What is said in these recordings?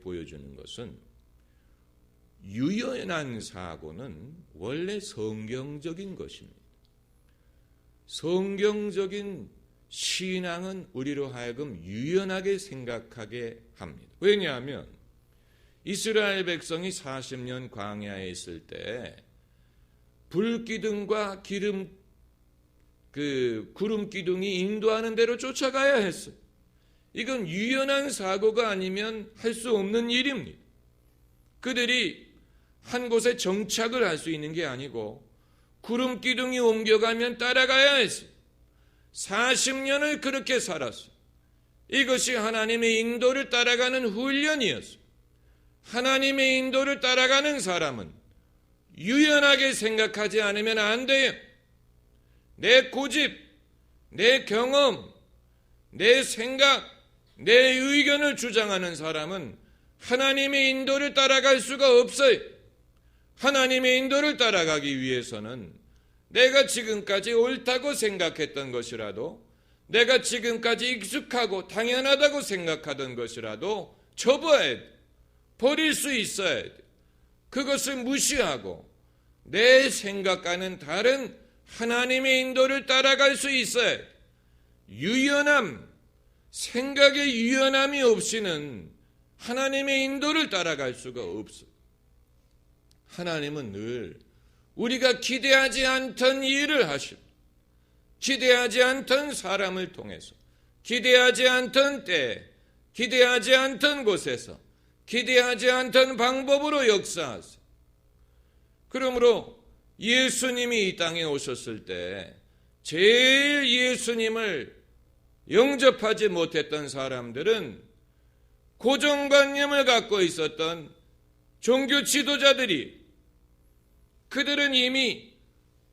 보여주는 것은 유연한 사고는 원래 성경적인 것입니다. 성경적인 신앙은 우리로 하여금 유연하게 생각하게 합니다. 왜냐하면 이스라엘 백성이 40년 광야에 있을 때 불기둥과 구름 기둥이 인도하는 대로 쫓아가야 했어요. 이건 유연한 사고가 아니면 할 수 없는 일입니다. 그들이 한 곳에 정착을 할 수 있는 게 아니고 구름 기둥이 옮겨가면 따라가야 했어요. 40년을 그렇게 살았어요. 이것이 하나님의 인도를 따라가는 훈련이었어요. 하나님의 인도를 따라가는 사람은 유연하게 생각하지 않으면 안 돼요. 내 고집, 내 경험, 내 생각, 내 의견을 주장하는 사람은 하나님의 인도를 따라갈 수가 없어요. 하나님의 인도를 따라가기 위해서는 내가 지금까지 옳다고 생각했던 것이라도, 내가 지금까지 익숙하고 당연하다고 생각하던 것이라도 접어야 돼. 버릴 수 있어야 돼. 그것을 무시하고 내 생각과는 다른 하나님의 인도를 따라갈 수 있어야 돼. 유연함, 생각의 유연함이 없이는 하나님의 인도를 따라갈 수가 없어. 하나님은 늘 우리가 기대하지 않던 일을 하시고, 기대하지 않던 사람을 통해서, 기대하지 않던 때, 기대하지 않던 곳에서, 기대하지 않던 방법으로 역사하세요. 그러므로 예수님이 이 땅에 오셨을 때 제일 예수님을 영접하지 못했던 사람들은 고정관념을 갖고 있었던 종교 지도자들이, 그들은 이미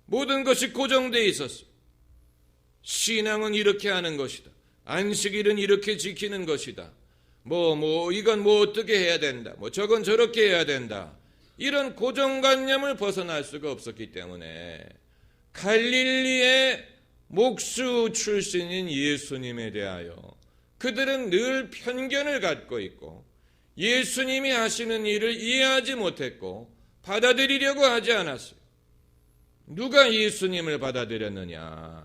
모든 것이 고정되어 있었어요. 신앙은 이렇게 하는 것이다. 안식일은 이렇게 지키는 것이다. 이건 어떻게 해야 된다. 저건 저렇게 해야 된다. 이런 고정관념을 벗어날 수가 없었기 때문에 갈릴리의 목수 출신인 예수님에 대하여 그들은 늘 편견을 갖고 있고 예수님이 하시는 일을 이해하지 못했고 받아들이려고 하지 않았어요. 누가 예수님을 받아들였느냐?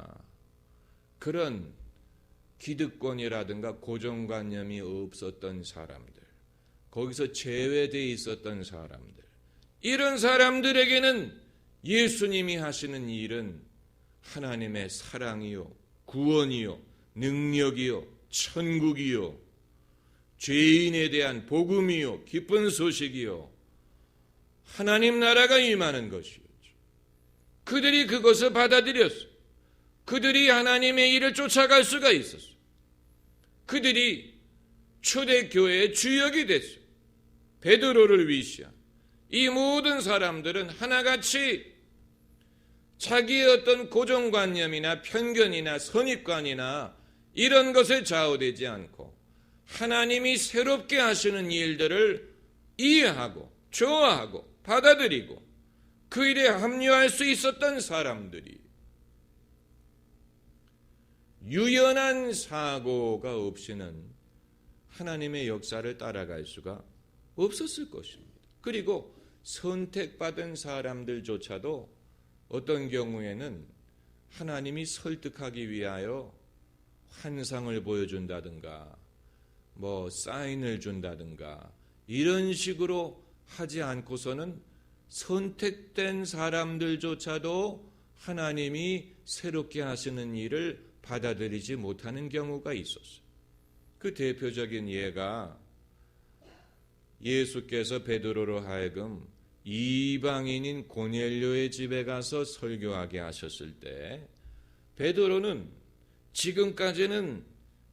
그런 기득권이라든가 고정관념이 없었던 사람들, 거기서 제외되어 있었던 사람들, 이런 사람들에게는 예수님이 하시는 일은 하나님의 사랑이요, 구원이요, 능력이요, 천국이요, 죄인에 대한 복음이요, 기쁜 소식이요, 하나님 나라가 임하는 것이었죠. 그들이 그것을 받아들였어요. 그들이 하나님의 일을 쫓아갈 수가 있었어요. 그들이 초대교회의 주역이 됐어요. 베드로를 위시한 이 모든 사람들은 하나같이 자기의 어떤 고정관념이나 편견이나 선입관이나 이런 것에 좌우되지 않고 하나님이 새롭게 하시는 일들을 이해하고 좋아하고 받아들이고 그 일에 합류할 수 있었던 사람들이, 유연한 사고가 없이는 하나님의 역사를 따라갈 수가 없었을 것입니다. 그리고 선택받은 사람들조차도 어떤 경우에는 하나님이 설득하기 위하여 환상을 보여준다든가 사인을 준다든가 이런 식으로 하지 않고서는 선택된 사람들조차도 하나님이 새롭게 하시는 일을 받아들이지 못하는 경우가 있었어요. 그 대표적인 예가 예수께서 베드로로 하여금 이방인인 고넬료의 집에 가서 설교하게 하셨을 때 베드로는 지금까지는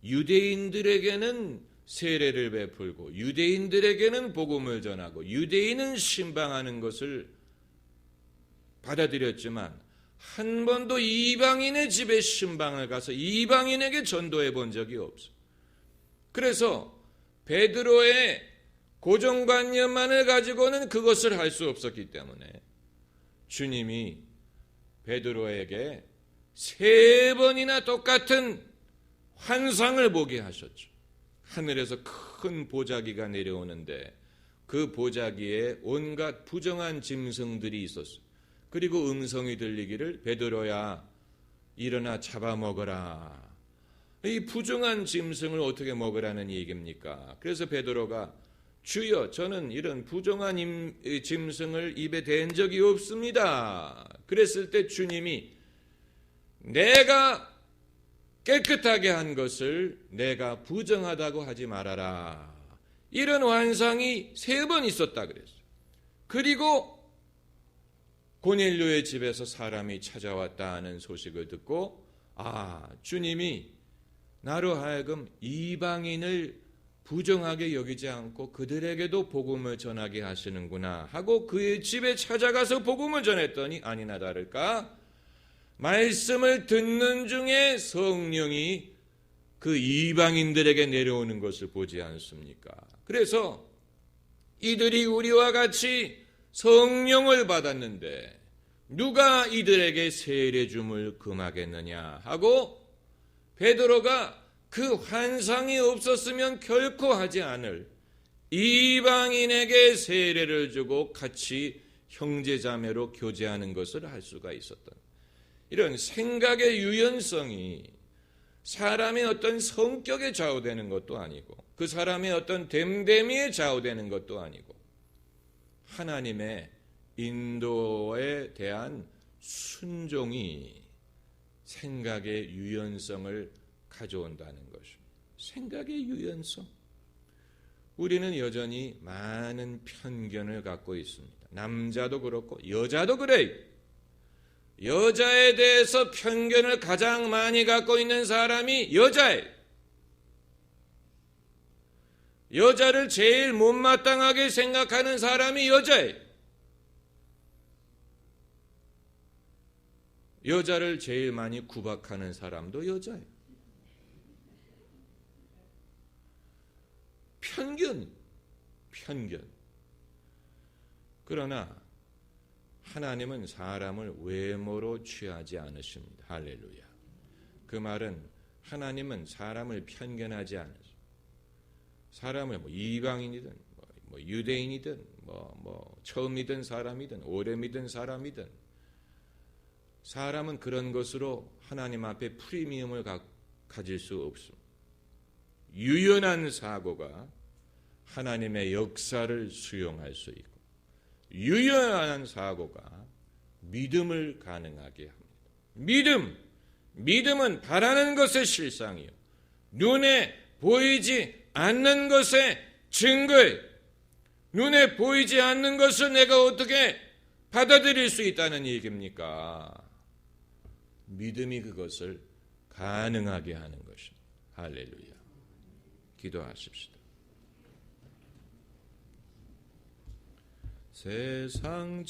유대인들에게는 세례를 베풀고 유대인들에게는 복음을 전하고 유대인은 신방하는 것을 받아들였지만 한 번도 이방인의 집에 신방을 가서 이방인에게 전도해 본 적이 없어요. 그래서 베드로의 고정관념만을 가지고는 그것을 할 수 없었기 때문에 주님이 베드로에게 3번이나 똑같은 환상을 보게 하셨죠. 하늘에서 큰 보자기가 내려오는데 그 보자기에 온갖 부정한 짐승들이 있었어요. 그리고 음성이 들리기를 베드로야 일어나 잡아먹어라. 이 부정한 짐승을 어떻게 먹으라는 얘기입니까? 그래서 베드로가 주여 저는 이런 부정한 짐승을 입에 댄 적이 없습니다. 그랬을 때 주님이 내가 깨끗하게 한 것을 내가 부정하다고 하지 말아라. 이런 환상이 3번 있었다 그랬어요. 그리고 고넬료의 집에서 사람이 찾아왔다 하는 소식을 듣고 주님이 나로 하여금 이방인을 부정하게 여기지 않고 그들에게도 복음을 전하게 하시는구나 하고 그의 집에 찾아가서 복음을 전했더니 아니나 다를까 말씀을 듣는 중에 성령이 그 이방인들에게 내려오는 것을 보지 않습니까? 그래서 이들이 우리와 같이 성령을 받았는데 누가 이들에게 세례 줌을 금하겠느냐 하고 베드로가 그 환상이 없었으면 결코 하지 않을 이방인에게 세례를 주고 같이 형제자매로 교제하는 것을 할 수가 있었던 이런 생각의 유연성이 사람의 어떤 성격에 좌우되는 것도 아니고 그 사람의 어떤 됨됨이에 좌우되는 것도 아니고 하나님의 인도에 대한 순종이 생각의 유연성을 가져온다는 것입니다. 생각의 유연성. 우리는 여전히 많은 편견을 갖고 있습니다. 남자도 그렇고 여자도 그래요. 여자에 대해서 편견을 가장 많이 갖고 있는 사람이 여자예요. 여자를 제일 못마땅하게 생각하는 사람이 여자예요. 여자를 제일 많이 구박하는 사람도 여자예요. 편견. 그러나 하나님은 사람을 외모로 취하지 않으십니다. 할렐루야. 그 말은 하나님은 사람을 편견하지 않으십니다. 사람을 이방인이든 유대인이든 처음 믿은 사람이든 오래 믿은 사람이든 사람은 그런 것으로 하나님 앞에 프리미엄을 가질 수 없습니다. 유연한 사고가 하나님의 역사를 수용할 수 있고 유연한 사고가 믿음을 가능하게 합니다. 믿음은 바라는 것의 실상이요 눈에 보이지 않는 것의 증거예요. 눈에 보이지 않는 것을 내가 어떻게 받아들일 수 있다는 얘기입니까? 믿음이 그것을 가능하게 하는 것입니다. 할렐루야. 기도하십시다. 세상